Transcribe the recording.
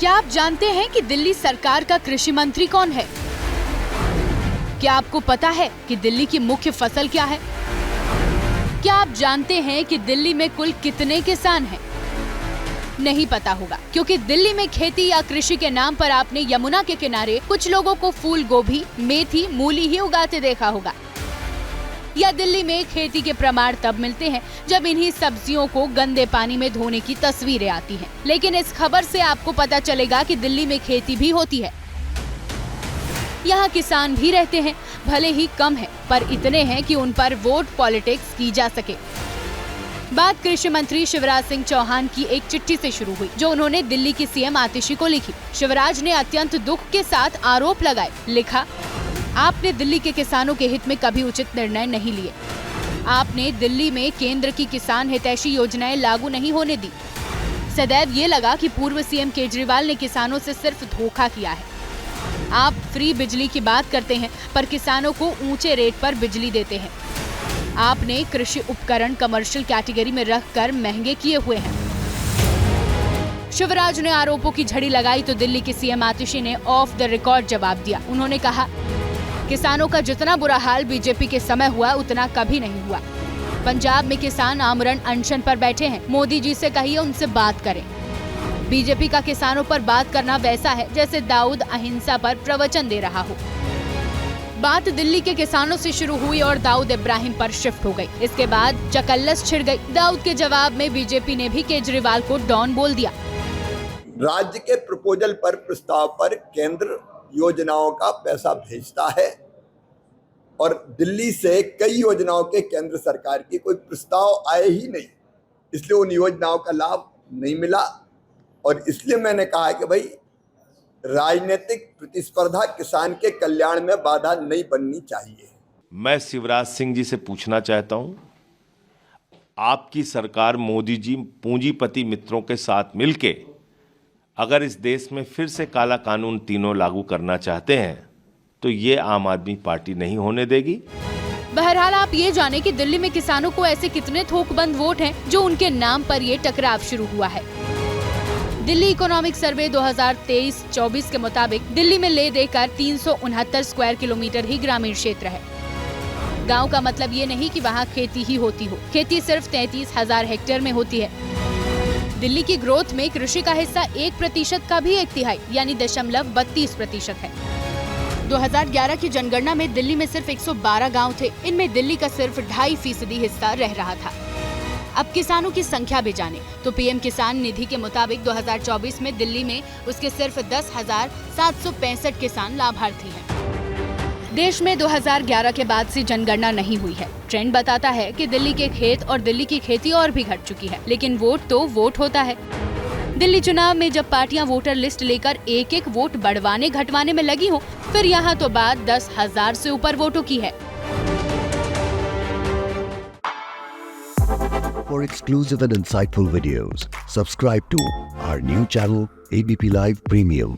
क्या आप जानते हैं कि दिल्ली सरकार का कृषि मंत्री कौन है? क्या आपको पता है कि दिल्ली की मुख्य फसल क्या है? क्या आप जानते हैं कि दिल्ली में कुल कितने किसान हैं? नहीं पता होगा, क्योंकि दिल्ली में खेती या कृषि के नाम पर आपने यमुना के किनारे कुछ लोगों को फूल गोभी, मेथी, मूली ही उगाते देखा होगा। या दिल्ली में खेती के प्रमाण तब मिलते हैं जब इन्हीं सब्जियों को गंदे पानी में धोने की तस्वीरें आती हैं। लेकिन इस खबर से आपको पता चलेगा कि दिल्ली में खेती भी होती है, यहाँ किसान भी रहते हैं, भले ही कम है, पर इतने हैं कि उन पर वोट पॉलिटिक्स की जा सके। बात कृषि मंत्री शिवराज सिंह चौहान की एक चिट्ठी से शुरू हुई, जो उन्होंने दिल्ली की सीएम आतिशी को लिखी। शिवराज ने अत्यंत दुख के साथ आरोप लगाए। लिखा, आपने दिल्ली के किसानों के हित में कभी उचित निर्णय नहीं लिए। आपने दिल्ली में केंद्र की किसान हितैषी योजनाएं लागू नहीं होने दी। सदैव ये लगा कि पूर्व सीएम केजरीवाल ने किसानों से सिर्फ धोखा किया है। आप फ्री बिजली की बात करते हैं, पर किसानों को ऊंचे रेट पर बिजली देते हैं। आपने कृषि उपकरण कमर्शियल कैटेगरी में रखकर महंगे किए हुए हैं। शिवराज ने आरोपों की झड़ी लगाई तो दिल्ली की सीएम आतिशी ने ऑफ द रिकॉर्ड जवाब दिया। उन्होंने कहा, किसानों का जितना बुरा हाल बीजेपी के समय हुआ उतना कभी नहीं हुआ। पंजाब में किसान आमरण अनशन पर बैठे हैं। मोदी जी से कहिए उनसे बात करें। बीजेपी का किसानों पर बात करना वैसा है जैसे दाऊद अहिंसा पर प्रवचन दे रहा हो। बात दिल्ली के किसानों से शुरू हुई और दाऊद इब्राहिम पर शिफ्ट हो गई। इसके बाद चकल्लस छिड़ गई। दाऊद के जवाब में बीजेपी ने भी केजरीवाल को डॉन बोल दिया। राज्य के प्रपोजल पर, प्रस्ताव पर केंद्र योजनाओं का पैसा भेजता है और दिल्ली से कई योजनाओं के केंद्र सरकार की कोई प्रस्ताव आए ही नहीं, इसलिए उन योजनाओं का लाभ नहीं मिला। और इसलिए मैंने कहा कि भाई, राजनीतिक प्रतिस्पर्धा किसान के कल्याण में बाधा नहीं बननी चाहिए। मैं शिवराज सिंह जी से पूछना चाहता हूं, आपकी सरकार मोदी जी पूंजीपति मित्रों के साथ मिलके अगर इस देश में फिर से काला कानून तीनों लागू करना चाहते हैं तो ये आम आदमी पार्टी नहीं होने देगी। बहरहाल आप ये जाने कि दिल्ली में किसानों को ऐसे कितने थोकबंद वोट हैं जो उनके नाम पर ये टकराव शुरू हुआ है। दिल्ली इकोनॉमिक सर्वे 2023-24 के मुताबिक दिल्ली में ले देकर 369 स्क्वायर किलोमीटर ही ग्रामीण क्षेत्र है। गांव का मतलब ये नहीं कि वहाँ खेती ही होती हो। खेती सिर्फ 33,000 हेक्टेयर में होती है। दिल्ली की ग्रोथ में कृषि का हिस्सा 1% का भी 1/3 यानी 0.32% है। 2011 की जनगणना में दिल्ली में सिर्फ 112 गांव थे। इनमें दिल्ली का सिर्फ 2.5% हिस्सा रह रहा था। अब किसानों की संख्या भी जाने तो पीएम किसान निधि के मुताबिक 2024 में दिल्ली में उसके सिर्फ 10,765 किसान लाभार्थी हैं। देश में 2011 के बाद से जनगणना नहीं हुई है। ट्रेंड बताता है कि दिल्ली के खेत और दिल्ली की खेती और भी घट चुकी है, लेकिन वोट तो वोट होता है। दिल्ली चुनाव में जब पार्टियां वोटर लिस्ट लेकर एक-एक वोट बढ़वाने घटवाने में लगी हो, फिर यहाँ तो बात 10,000 से ऊपर वोटों की है। For exclusive and insightful videos, subscribe to our new channel ABP Live Premium.